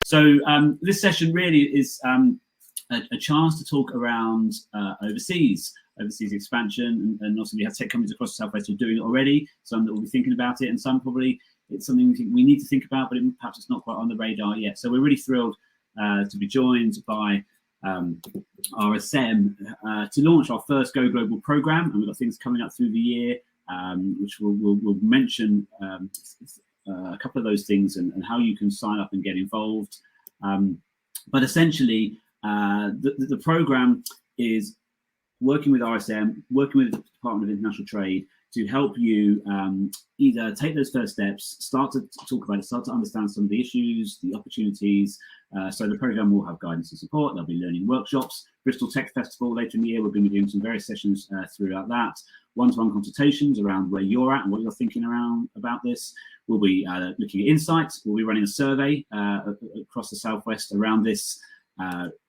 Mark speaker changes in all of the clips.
Speaker 1: So this session really is a chance to talk around overseas expansion, and also we have tech companies across the Southwest who are doing it already, some that will be thinking about it, and some probably it's something we need to think about, but perhaps it's not quite on the radar yet. So we're really thrilled to be joined by RSM to launch our first Go Global program, and we've got things coming up through the year, which we'll mention a couple of those things and how you can sign up and get involved. But essentially, the program is working with RSM, working with the Department of International Trade to help you either take those first steps, start to talk about it, start to understand some of the issues, the opportunities. So the program will have guidance and support. There'll be learning workshops. Bristol Tech Festival later in the year, we're going to be doing some various sessions throughout that. One-to-one consultations around where you're at and what you're thinking around about this. We'll be looking at insights. We'll be running a survey across the Southwest around this,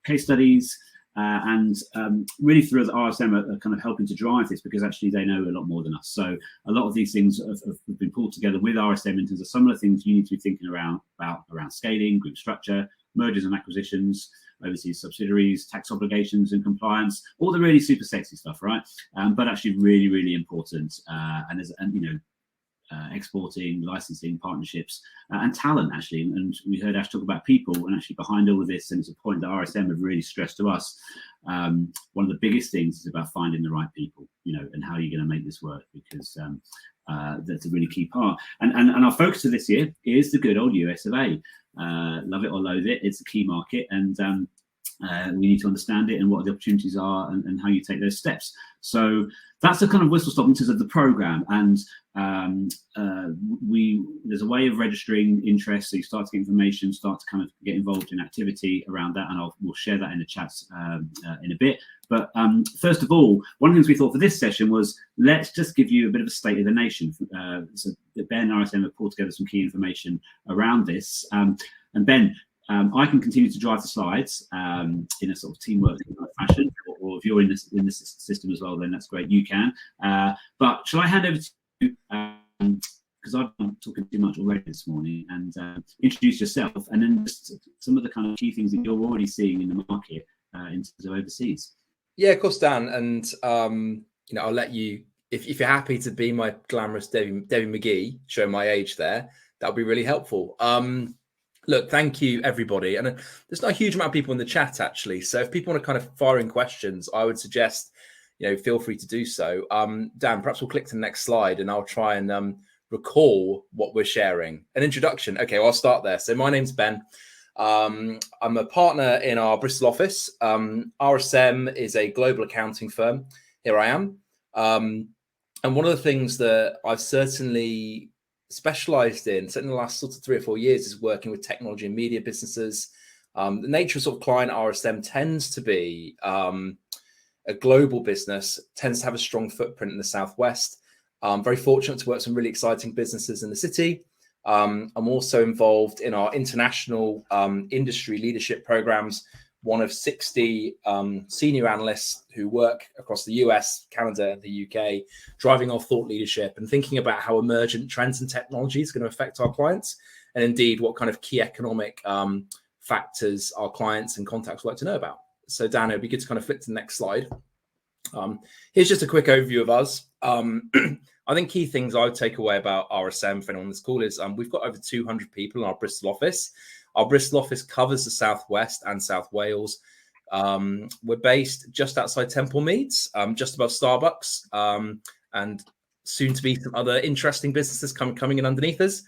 Speaker 1: case studies, and really through the RSM are kind of helping to drive this, because actually they know a lot more than us. So a lot of these things have been pulled together with RSM in terms of some of the things you need to be thinking around scaling, group structure, mergers and acquisitions, overseas subsidiaries, tax obligations and compliance, all the really super sexy stuff, right? But actually really, really important. Exporting, licensing, partnerships, and talent, actually. And we heard Ash talk about people, and actually behind all of this, and it's a point that RSM have really stressed to us, one of the biggest things is about finding the right people, and how you're going to make this work, because that's a really key part. And our focus for this year is the good old US of A. Love it or loathe it, it's a key market, and we need to understand it and what the opportunities are, and how you take those steps. So that's a kind of whistle stop in terms of the program. And there's a way of registering interest, so you start to get information, start to kind of get involved in activity around that, and we'll share that in the chats in a bit. But first of all, one of the things we thought for this session was, let's just give you a bit of a state of the nation. So Ben and RSM have pulled together some key information around this, and Ben, I can continue to drive the slides in a sort of teamwork fashion, or if you're in this system as well, then that's great, you can. But shall I hand over to you, because I've been talking too much already this morning, and introduce yourself, and then just some of the kind of key things that you're already seeing in the market in terms of overseas.
Speaker 2: Yeah, of course, Dan, and I'll let you, if you're happy to be my glamorous Debbie McGee, show my age there, that would be really helpful. Look, thank you, everybody. And there's not a huge amount of people in the chat, actually. So if people want to kind of fire in questions, I would suggest, feel free to do so. Dan, perhaps we'll click to the next slide, and I'll try and recall what we're sharing. An introduction. Okay, well, I'll start there. So my name's Ben. I'm a partner in our Bristol office. RSM is a global accounting firm. Here I am. And one of the things that I've certainly specialized in, certainly in the last sort of 3 or 4 years, is working with technology and media businesses. The nature of sort of client RSM tends to be a global business, tends to have a strong footprint in the Southwest. I'm very fortunate to work with some really exciting businesses in the city. I'm also involved in our international industry leadership programs, one of 60 senior analysts who work across the US, Canada, and the UK, driving our thought leadership and thinking about how emergent trends and technology is going to affect our clients, and indeed what kind of key economic factors our clients and contacts would like to know about. So Dan, it'd be good to kind of flip to the next slide. Here's just a quick overview of us. I think key things I would take away about RSM for anyone on this call is we've got over 200 people in our Bristol office. Our Bristol office covers the Southwest and South Wales. We're based just outside Temple Meads, just above Starbucks, and soon to be some other interesting businesses coming in underneath us.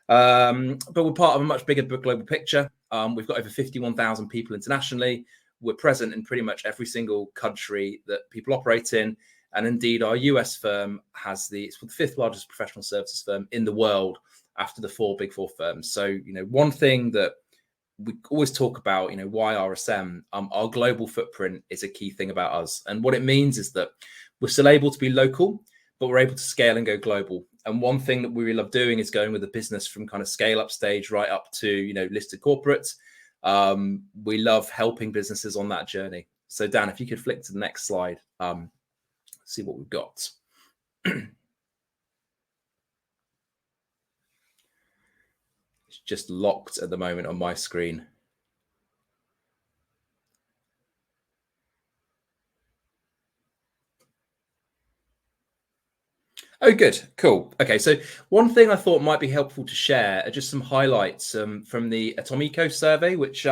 Speaker 2: But we're part of a much bigger global picture. We've got over 51,000 people internationally. We're present in pretty much every single country that people operate in. And indeed, our US firm it's the 5th largest professional services firm in the world, after the 4 Big 4 firms. So, one thing that we always talk about, why RSM, our global footprint is a key thing about us. And what it means is that we're still able to be local, but we're able to scale and go global. And one thing that we really love doing is going with the business from kind of scale up stage right up to, listed corporates. We love helping businesses on that journey. So Dan, if you could flick to the next slide, see what we've got. just locked at the moment on my screen. Oh, good. Cool. Okay. So one thing I thought might be helpful to share are just some highlights from the Atomico survey, which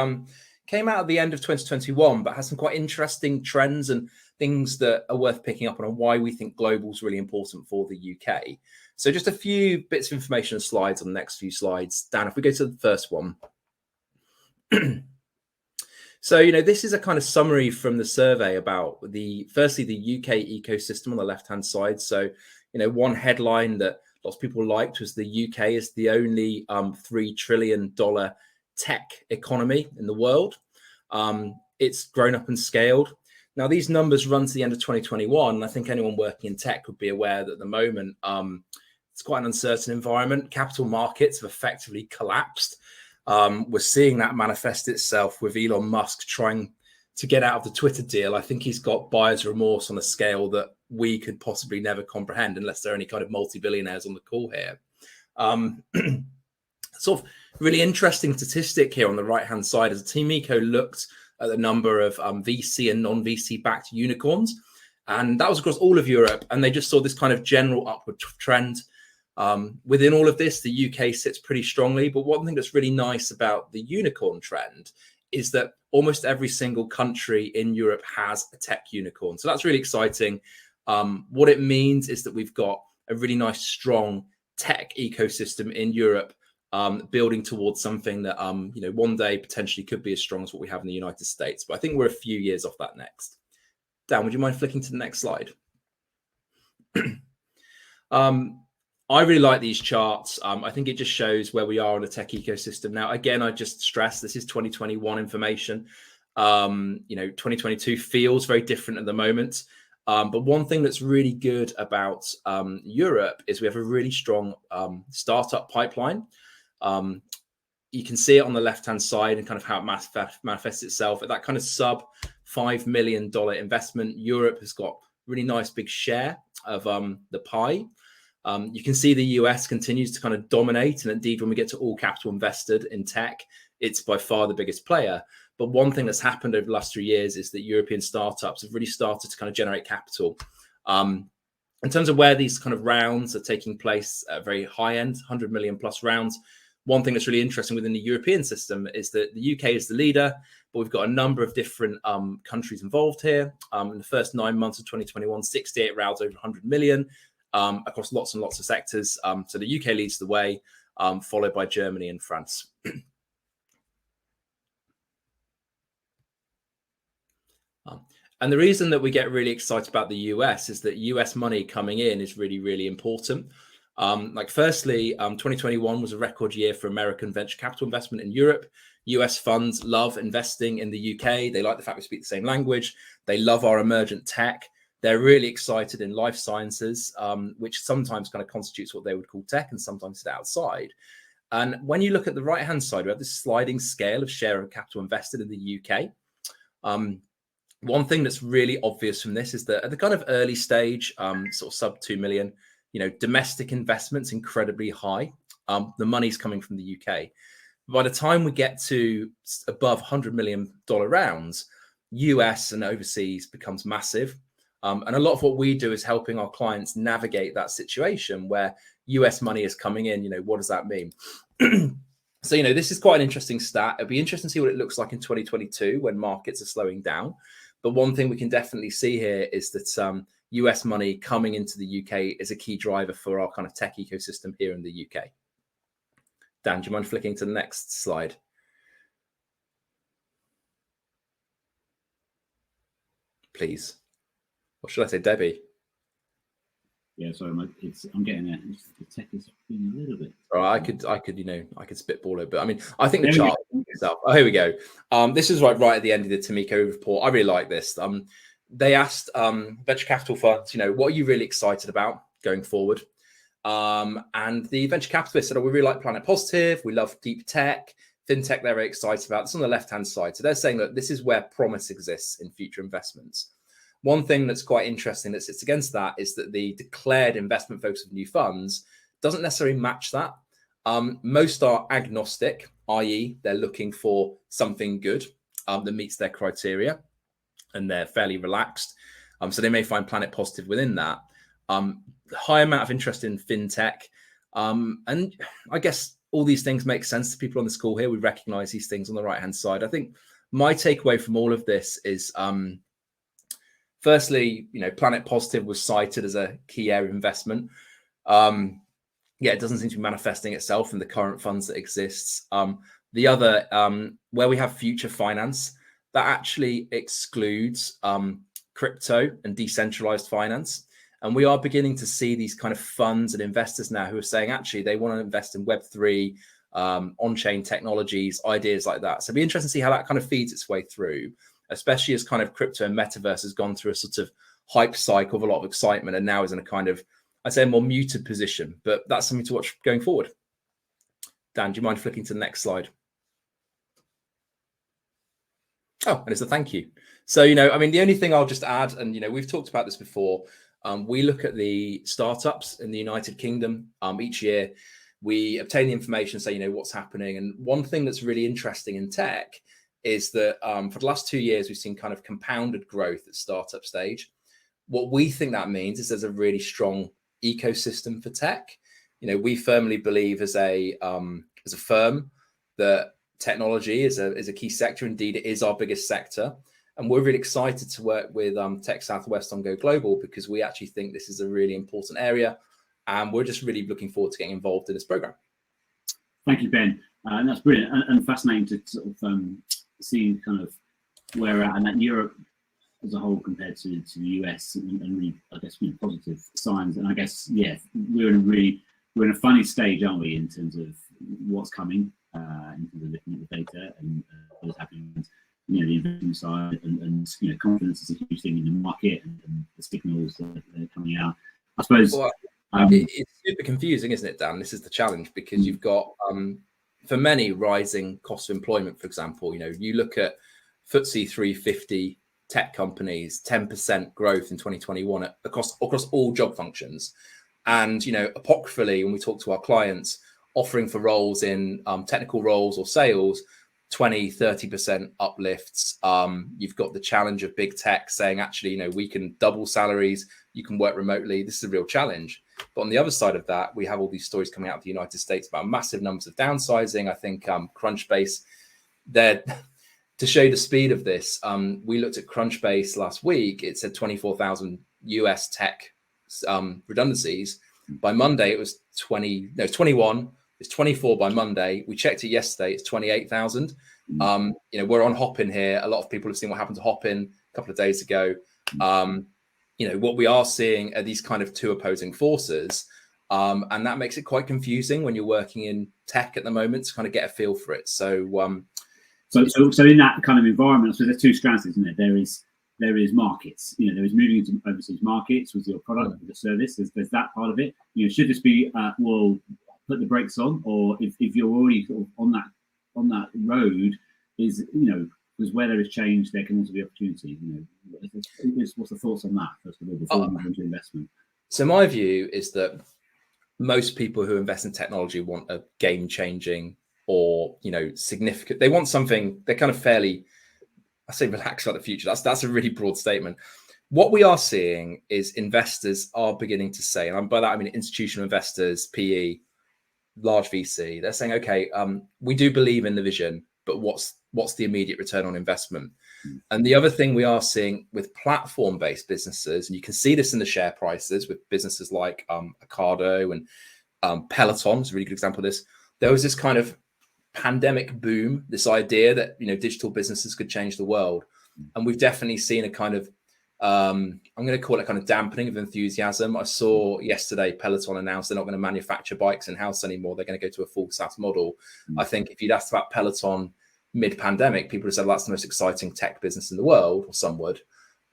Speaker 2: came out at the end of 2021, but has some quite interesting trends and things that are worth picking up on why we think global is really important for the UK. So just a few bits of information and slides on the next few slides. Dan, if we go to the first one. So, this is a kind of summary from the survey about firstly, the UK ecosystem on the left-hand side. So, one headline that lots of people liked was the UK is the only $3 trillion tech economy in the world. It's grown up and scaled. Now, these numbers run to the end of 2021. And I think anyone working in tech would be aware that at the moment, it's quite an uncertain environment. Capital markets have effectively collapsed. We're seeing that manifest itself with Elon Musk trying to get out of the Twitter deal. I think he's got buyer's remorse on a scale that we could possibly never comprehend unless there are any kind of multi-billionaires on the call here. Sort of really interesting statistic here on the right-hand side as Atomico looked at the number of VC and non-VC backed unicorns. And that was across all of Europe. And they just saw this kind of general upward trend. Within all of this, the UK sits pretty strongly. But one thing that's really nice about the unicorn trend is that almost every single country in Europe has a tech unicorn. So that's really exciting. What it means is that we've got a really nice, strong tech ecosystem in Europe, building towards something that, one day potentially could be as strong as what we have in the United States. But I think we're a few years off that next. Dan, would you mind flicking to the next slide? I really like these charts. I think it just shows where we are in the tech ecosystem. Now, again, I just stress this is 2021 information. 2022 feels very different at the moment. But one thing that's really good about Europe is we have a really strong startup pipeline. You can see it on the left-hand side and kind of how it manifests itself at that kind of sub $5 million investment. Europe has got really nice big share of the pie. You can see the US continues to kind of dominate. And indeed, when we get to all capital invested in tech, it's by far the biggest player. But one thing that's happened over the last 3 years is that European startups have really started to kind of generate capital. In terms of where these kind of rounds are taking place at very high end, 100 million plus rounds, one thing that's really interesting within the European system is that the UK is the leader, but we've got a number of different countries involved here. In the first 9 months of 2021, 68 rounds over 100 million across lots and lots of sectors. So the UK leads the way, followed by Germany and France. And the reason that we get really excited about the US is that US money coming in is really, really important. Firstly, 2021 was a record year for American venture capital investment in Europe. US funds love investing in the UK. They like the fact we speak the same language. They love our emergent tech. They're really excited in life sciences, which sometimes kind of constitutes what they would call tech and sometimes sit outside. And when you look at the right-hand side, we have this sliding scale of share of capital invested in the UK. One thing that's really obvious from this is that at the kind of early stage, sort of sub 2 million, domestic investment's incredibly high. The money's coming from the UK. By the time we get to above $100 million rounds, US and overseas becomes massive. And a lot of what we do is helping our clients navigate that situation where US money is coming in. What does that mean? So, this is quite an interesting stat. It'll be interesting to see what it looks like in 2022 when markets are slowing down. But one thing we can definitely see here is that US money coming into the UK is a key driver for our kind of tech ecosystem here in the UK. Dan, do you mind flicking to the next slide? Please. Or should I say Debbie?
Speaker 1: Yeah, sorry, I'm getting it. The tech is being a little bit.
Speaker 2: I could spitball it, but I mean, I think the chart itself. Oh, here we go. This is right at the end of the Atomico report. I really like this. They asked venture capital funds, what are you really excited about going forward? And the venture capitalists said, we really like Planet Positive. We love deep tech, fintech. They're very excited about. It's on the left-hand side. So they're saying that this is where promise exists in future investments. One thing that's quite interesting that sits against that is that the declared investment focus of new funds doesn't necessarily match that. Most are agnostic, i.e. they're looking for something good that meets their criteria, and they're fairly relaxed. So they may find Planet Positive within that. High amount of interest in fintech. And I guess all these things make sense to people on this call here. We recognize these things on the right-hand side. I think my takeaway from all of this is, firstly, Planet Positive was cited as a key area of investment. It doesn't seem to be manifesting itself in the current funds that exists. The other, where we have future finance, that actually excludes crypto and decentralized finance. And we are beginning to see these kind of funds and investors now who are saying, actually, they want to invest in Web3, on-chain technologies, ideas like that. So it'll be interesting to see how that kind of feeds its way through, especially as kind of crypto and metaverse has gone through a sort of hype cycle of a lot of excitement and now is in a kind of, I'd say, a more muted position. But that's something to watch going forward. Dan, do you mind flicking to the next slide? Oh, and it's a thank you. So, the only thing I'll just add, and, we've talked about this before, we look at the startups in the United Kingdom each year. We obtain the information, say, what's happening. And one thing that's really interesting in tech is that for the last 2 years, we've seen kind of compounded growth at startup stage. What we think that means is there's a really strong ecosystem for tech. We firmly believe as a firm that technology is a key sector. Indeed, it is our biggest sector. And we're really excited to work with Tech Southwest on Go Global because we actually think this is a really important area. And we're just really looking forward to getting involved in this program.
Speaker 1: Thank you, Ben. And that's brilliant and fascinating to sort of see kind of where we're at and that Europe as a whole compared to the US and really, I guess, really positive signs. And I guess, we're in a funny stage, aren't we, in terms of what's coming, in terms of looking at the data and what's happening. The investment side and confidence is a huge thing in the market and the signals that are coming out. I suppose
Speaker 2: it's super confusing, isn't it, Dan? This is the challenge because you've got for many rising cost of employment. For example, you look at FTSE 350 tech companies, 10% growth in 2021 across all job functions, and apocryphally, when we talk to our clients, offering for roles in technical roles or sales, 20-30% uplifts. You've got the challenge of big tech saying, actually, we can double salaries, you can work remotely. This is a real challenge. But on the other side of that, we have all these stories coming out of the United States about massive numbers of downsizing. I think Crunchbase, to show the speed of this, we looked at Crunchbase last week. It said 24,000 US tech redundancies. By Monday, it was 21. It's 24 by Monday. We checked it yesterday. It's 28,000. We're on Hopin here. A lot of people have seen what happened to Hopin a couple of days ago. What we are seeing are these kind of two opposing forces. And that makes it quite confusing when you're working in tech at the moment to kind of get a feel for it. So in that kind of environment, so there's two strands, isn't there? There is markets. There is moving into overseas markets with your product, with the service. There's that part of it. Should this be put the brakes on, or if you're already sort of on that road, is because where there is change, there can also be opportunity. What's the thoughts on that first of all before we move into investment? So my view is that most people who invest in technology want a game-changing or significant. They want something. They're kind of fairly, I say, relaxed about the future. That's a really broad statement. What we are seeing is investors are beginning to say, and by that I mean institutional investors, PE, large VC, they're saying, okay, we do believe in the vision, but what's the immediate return on investment? And the other thing we are seeing with platform-based businesses, and you can see this in the share prices with businesses like Ocado and Peloton is a really good example of this. There was this kind of pandemic boom, this idea that digital businesses could change the world, and we've definitely seen a kind of I'm going to call it kind of dampening of enthusiasm. I saw yesterday Peloton announced they're not going to manufacture bikes in-house anymore. They're going to go to a full SaaS model. I think if you'd asked about Peloton mid-pandemic, people would have said, well, that's the most exciting tech business in the world, or some would.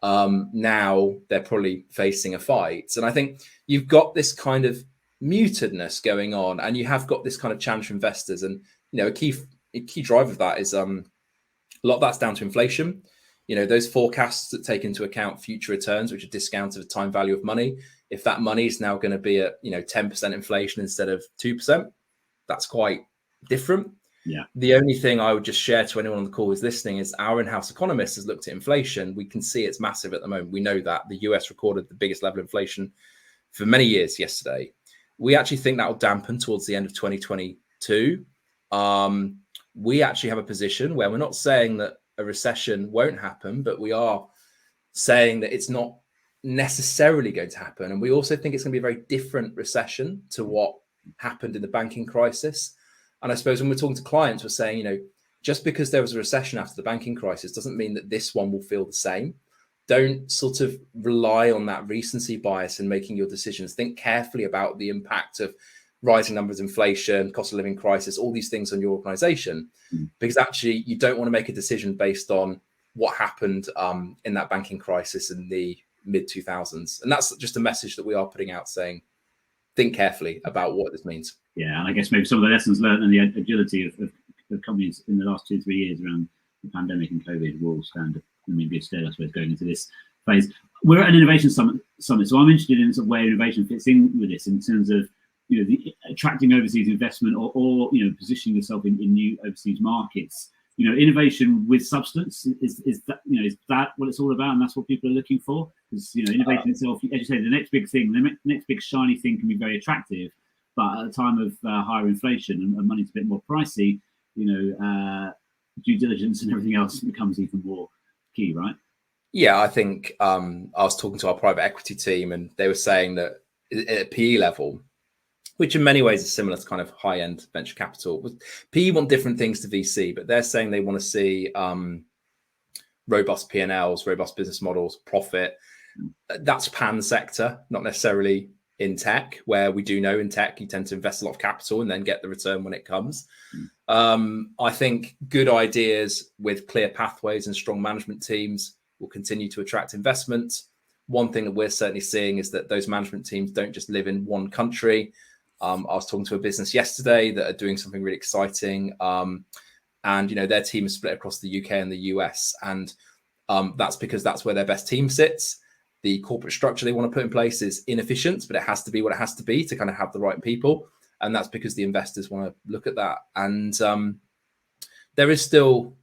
Speaker 2: Now they're probably facing a fight. And I think you've got this kind of mutedness going on, and you have got this kind of challenge for investors. And, a key driver of that is a lot of that's down to inflation. Those forecasts that take into account future returns, which are discounted at time value of money. If that money is now going to be at, 10% inflation instead of 2%, that's quite different.
Speaker 1: Yeah.
Speaker 2: The only thing I would just share to anyone on the call who's listening is our in-house economist has looked at inflation. We can see it's massive at the moment. We know that the US recorded the biggest level of inflation for many years yesterday. We actually think that will dampen towards the end of 2022. We actually have a position where we're not saying that a recession won't happen, but we are saying that it's not necessarily going to happen. And we also think it's going to be a very different recession to what happened in the banking crisis. And I suppose when we're talking to clients, we're saying, just because there was a recession after the banking crisis doesn't mean that this one will feel the same. Don't sort of rely on that recency bias in making your decisions. Think carefully about the impact of rising numbers, inflation, cost of living crisis, all these things on your organization, because actually you don't want to make a decision based on what happened in that banking crisis in the mid 2000s. And that's just a message that we are putting out, saying, think carefully about what this means.
Speaker 1: Yeah, and I guess maybe some of the lessons learned and the agility of companies in the last 2-3 years around the pandemic and COVID will stand maybe instead, I suppose, going into this phase. We're at an innovation summit, so I'm interested in sort of where innovation fits in with this in terms of the attracting overseas investment or positioning yourself in new overseas markets. Innovation with substance is that what it's all about, and that's what people are looking for. Because innovation itself, as you say, the next big thing, the next big shiny thing can be very attractive, but at a time of higher inflation and money's a bit more pricey, due diligence and everything else becomes even more key, right?
Speaker 2: Yeah, I think I was talking to our private equity team, and they were saying that at PE level, which in many ways is similar to kind of high-end venture capital. PE want different things to VC, but they're saying they want to see robust P&Ls, robust business models, profit. That's pan sector, not necessarily in tech, where we do know in tech you tend to invest a lot of capital and then get the return when it comes. I think good ideas with clear pathways and strong management teams will continue to attract investment. One thing that we're certainly seeing is that those management teams don't just live in one country. I was talking to a business yesterday that are doing something really exciting. And, their team is split across the UK and the US. And that's because that's where their best team sits. The corporate structure they want to put in place is inefficient, but it has to be what it has to be to kind of have the right people. And that's because the investors want to look at that. And there is still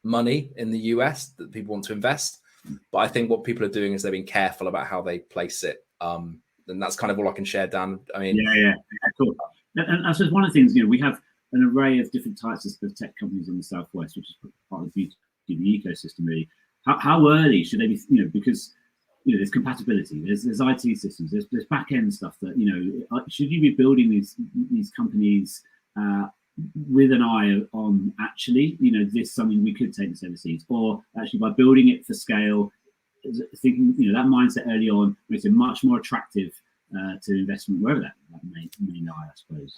Speaker 2: money in the US that people want to invest. But I think what people are doing is they're being careful about how they place it. And that's kind of all I can share, Dan. I mean,
Speaker 1: yeah, cool. And I suppose one of the things, we have an array of different types of tech companies in the Southwest, which is part of the beauty of the ecosystem, really. How early should they be, because, there's compatibility, there's IT systems, there's back end stuff that, should you be building these companies with an eye on actually, this is something we could take this overseas, or actually by building it for scale, thinking, that mindset early on makes it much more attractive to investment, wherever that may lie, I suppose.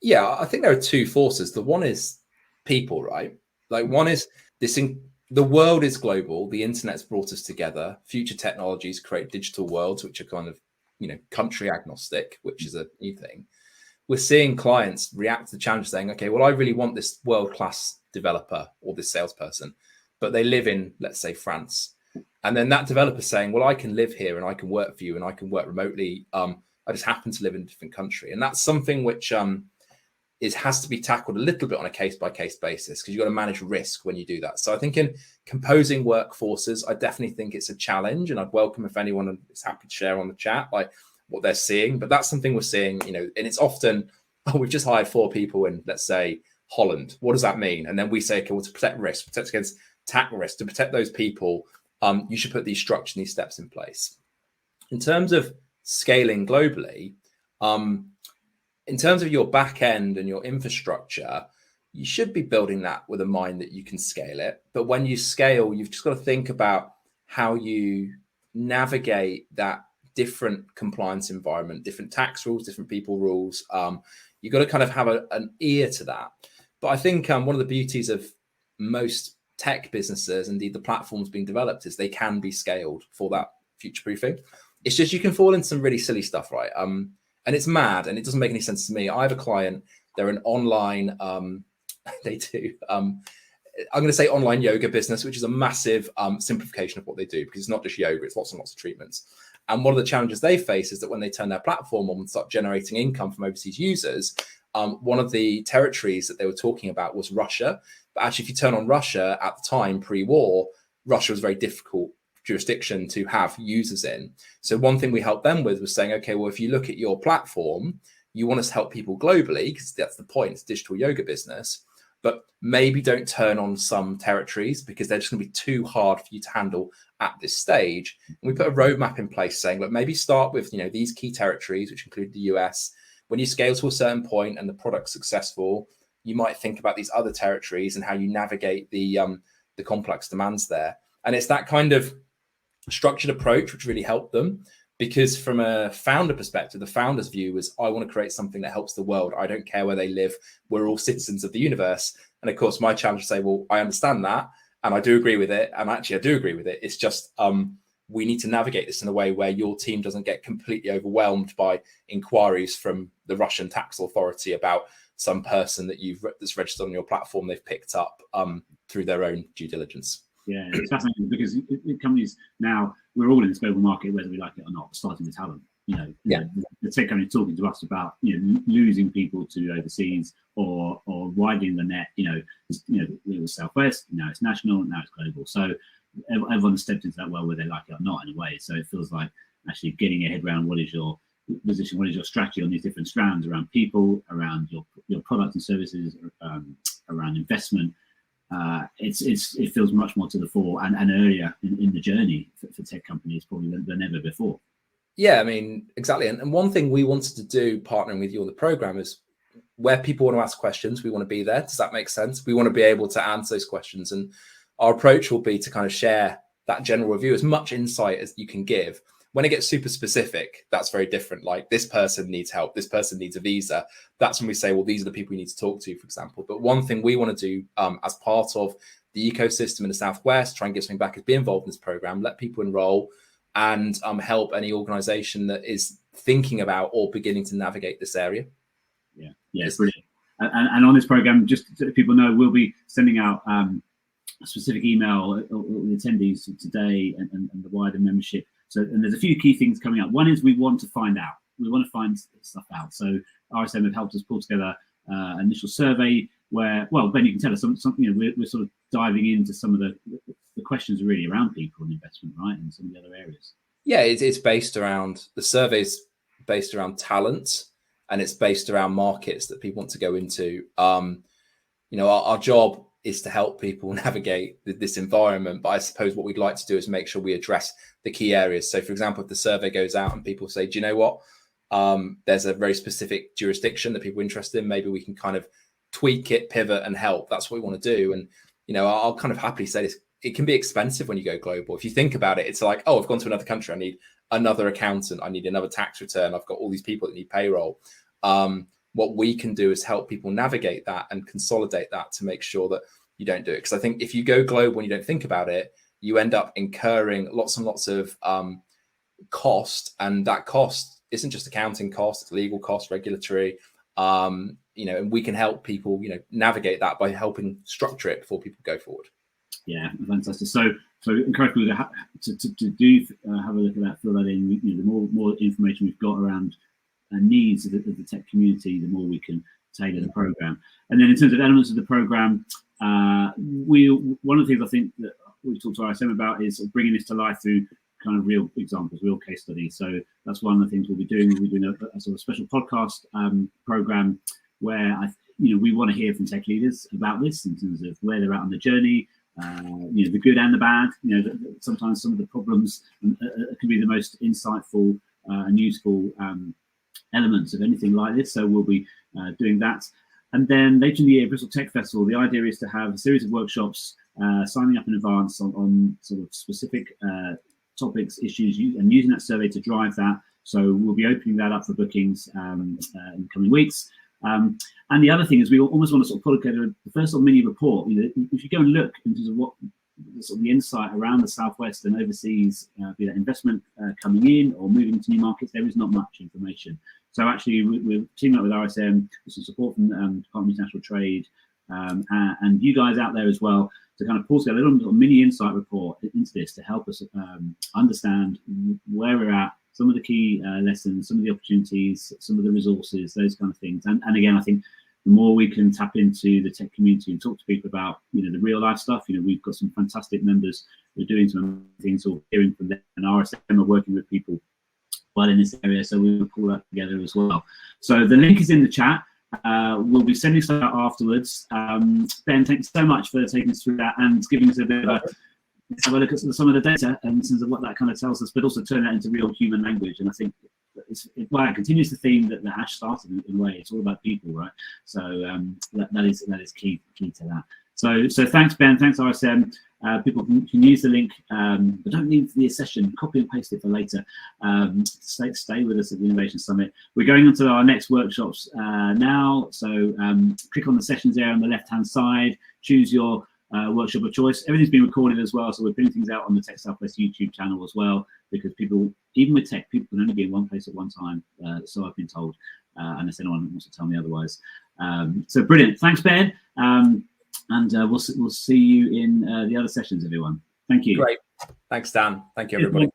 Speaker 2: Yeah, I think there are two forces. The one is people, right? Like one is the world is global. The internet's brought us together. Future technologies create digital worlds, which are kind of, country agnostic, which is a new thing. We're seeing clients react to the challenge saying, okay, well, I really want this world-class developer or this salesperson, but they live in, let's say, France. And then that developer saying, well, I can live here and I can work for you and I can work remotely. I just happen to live in a different country. And that's something which has to be tackled a little bit on a case-by-case basis, because you've got to manage risk when you do that. So I think in composing workforces, I definitely think it's a challenge, and I'd welcome if anyone is happy to share on the chat like what they're seeing. But that's something we're seeing, and it's often, we've just hired 4 people in, let's say, Holland. What does that mean? And then we say, okay, well, to protect risk, protect against tax risk, to protect those people, you should put these structures and these steps in place. In terms of scaling globally, in terms of your back end and your infrastructure, you should be building that with a mind that you can scale it. But when you scale, you've just got to think about how you navigate that different compliance environment, different tax rules, different people rules. You've got to kind of have an ear to that. But I think one of the beauties of most tech businesses, indeed the platforms being developed, is they can be scaled for that future proofing. It's just you can fall into some really silly stuff, right? And it's mad, and it doesn't make any sense to me. I have a client, they're an online, they do, I'm going to say online yoga business, which is a massive simplification of what they do, because it's not just yoga, it's lots and lots of treatments. And one of the challenges they face is that when they turn their platform on and start generating income from overseas users, one of the territories that they were talking about was Russia. But actually, if you turn on Russia at the time, pre-war, Russia was a very difficult jurisdiction to have users in. So one thing we helped them with was saying, okay, well, if you look at your platform, you want us to help people globally, because that's the point, it's a digital yoga business, but maybe don't turn on some territories because they're just going to be too hard for you to handle at this stage. And we put a roadmap in place saying, look, maybe start with, these key territories, which include the US. When you scale to a certain point and the product's successful, you might think about these other territories and how you navigate the complex demands there. And it's that kind of structured approach which really helped them, because from a founder perspective, the founder's view was, I want to create something that helps the world. I don't care where they live. We're all citizens of the universe. And of course, my challenge is to say, well, I understand that, and I do agree with it. And actually, I do agree with it. It's just we need to navigate this in a way where your team doesn't get completely overwhelmed by inquiries from the Russian tax authority about some person that's registered on your platform they've picked up through their own due diligence.
Speaker 1: Yeah, it's fascinating because companies now, we're all in this global market, whether we like it or not, starting with talent. The tech companies talking to us about losing people to overseas or widening the net. It was Southwest, now it's national, now it's global. So everyone stepped into that well, whether they like it or not, in a way. So it feels like actually getting your head around what is your position, what is your strategy on these different strands around people, around your products and services, around investment. It feels much more to the fore and earlier in the journey for tech companies probably than ever before.
Speaker 2: Yeah, I mean, exactly. And one thing we wanted to do partnering with you on the program is where people want to ask questions, we want to be there. Does that make sense? We want to be able to answer those questions. And our approach will be to kind of share that general review, as much insight as you can give. When it gets super specific, that's very different. Like, this person needs help, this person needs a visa. That's when we say, well, these are the people you need to talk to, for example. But one thing we want to do as part of the ecosystem in the Southwest, try and give something back, is be involved in this program, let people enroll, and help any organization that is thinking about or beginning to navigate this area.
Speaker 1: Yeah, it's brilliant. And on this program, just so people know, we'll be sending out a specific email to the attendees today and the wider membership. So, and there's a few key things coming up. One is we want to find out. We want to find stuff out. So RSM have helped us pull together an initial survey where, well, Ben, you can tell us something. We're sort of diving into some of the questions really around people and investment, right, and some of the other areas.
Speaker 2: Yeah, it's based around, the survey's based around talent, and it's based around markets that people want to go into. Our job is to help people navigate this environment, but I suppose what we'd like to do is make sure we address the key areas. So, for example, if the survey goes out and people say, do you know what, there's a very specific jurisdiction that people are interested in, maybe we can kind of tweak it, pivot, and help. That's what we want to do. And I'll kind of happily say this, it can be expensive when you go global. If you think about it, it's like, oh, I've gone to another country, I need another accountant, I need another tax return, I've got all these people that need payroll. What we can do is help people navigate that and consolidate that to make sure that you don't do it. Because I think if you go global and you don't think about it, you end up incurring lots and lots of cost, and that cost isn't just accounting cost, it's legal cost, regulatory, and we can help people, navigate that by helping structure it before people go forward.
Speaker 1: Yeah, fantastic. So encourage people to do have a look at that, fill that in. The more information we've got around needs of the tech community, the more we can tailor the program. And then in terms of elements of the program, one of the things I think that we've talked to RSM about is bringing this to life through kind of real examples, real case studies. So that's one of the things we'll be doing. We'll be doing a sort of special podcast program where we want to hear from tech leaders about this in terms of where they're at on the journey. The good and the bad. Sometimes some of the problems can be the most insightful and useful elements of anything like this. So we'll be doing that. And then later in the year, Bristol Tech Festival, the idea is to have a series of workshops, signing up in advance on sort of specific topics, issues, and using that survey to drive that. So we'll be opening that up for bookings in the coming weeks. And the other thing is we almost want to sort of put together the first sort of mini report. If you go and look in terms of what sort of the insight around the Southwest and overseas, be that investment coming in or moving into new markets, there is not much information. So actually, we're teaming up with RSM with some support from Department of International Trade and you guys out there as well to kind of pull together a little mini insight report into this to help us understand where we're at, some of the key lessons, some of the opportunities, some of the resources, those kind of things. And again, I think the more we can tap into the tech community and talk to people about, the real life stuff, we've got some fantastic members who are doing some things, or hearing from them, and RSM are working with people well in this area, so we will pull that together as well. So the link is in the chat. We'll be sending stuff out afterwards. Ben, thanks so much for taking us through that and giving us a bit of let's have a look at some of the data and some of what that kind of tells us, but also turn that into real human language. And I think it continues the theme that the hash started in a way. It's all about people, right? So that is key to that. So thanks, Ben. Thanks, RSM. People can use the link, but don't leave the session. Copy and paste it for later. Stay with us at the Innovation Summit. We're going on to our next workshops now. So click on the sessions area on the left-hand side. Choose your workshop of choice. Everything's been recorded as well, so we're putting things out on the Tech Southwest YouTube channel as well, because people, even with tech, people can only be in one place at one time. So I've been told, unless anyone wants to tell me otherwise. So brilliant. Thanks, Ben. And we'll see you in the other sessions, everyone. Thank you.
Speaker 2: Great. Thanks, Dan. Thank you, everybody.